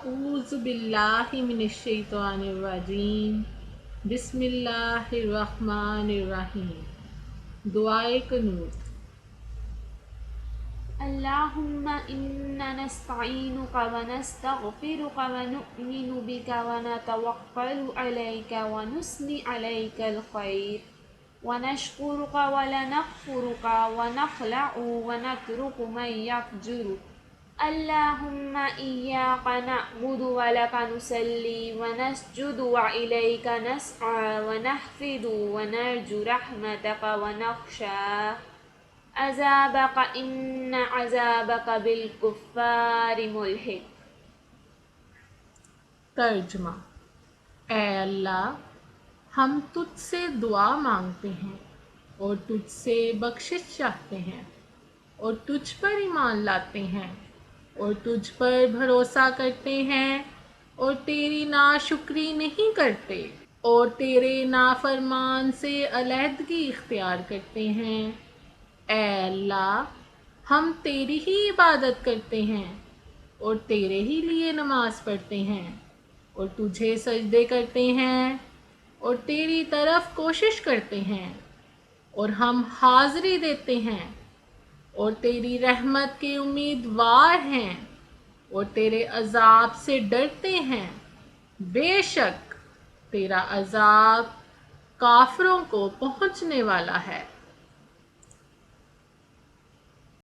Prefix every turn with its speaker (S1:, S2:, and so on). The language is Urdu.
S1: اعوذ باللہ من الشیطان الرجیم بسم اللہ الرحمن الرحیم۔ دعائے قنوت۔
S2: اللهم إنا نستعينك ونستغفرك ونؤمن بك ونتوكل عليك ونثني عليك الخير ونشكرك ولا نكفرك ونخلع ونترك من يفجرك اللهم إياك نعبد ولك نصلي ونسجد وإليك نسعى ونحفظ ونرجو رحمتك ونخشى عذابك إن عذابك بالكفار ملحق۔
S1: ترجمہ۔ اے اللہ، ہم تجھ سے دعا مانگتے ہیں اور تجھ سے بخشش چاہتے ہیں اور تجھ پر ایمان لاتے ہیں اور تجھ پر بھروسہ کرتے ہیں اور تیری ناشکری نہیں کرتے اور تیرے نافرمان سے علیحدگی اختیار کرتے ہیں۔ اے اللہ، ہم تیری ہی عبادت کرتے ہیں اور تیرے ہی لیے نماز پڑھتے ہیں اور تجھے سجدے کرتے ہیں اور تیری طرف کوشش کرتے ہیں اور ہم حاضری دیتے ہیں اور تیری رحمت کے امیدوار ہیں اور تیرے عذاب سے ڈرتے ہیں۔ بے شک تیرا عذاب کافروں کو پہنچنے والا ہے۔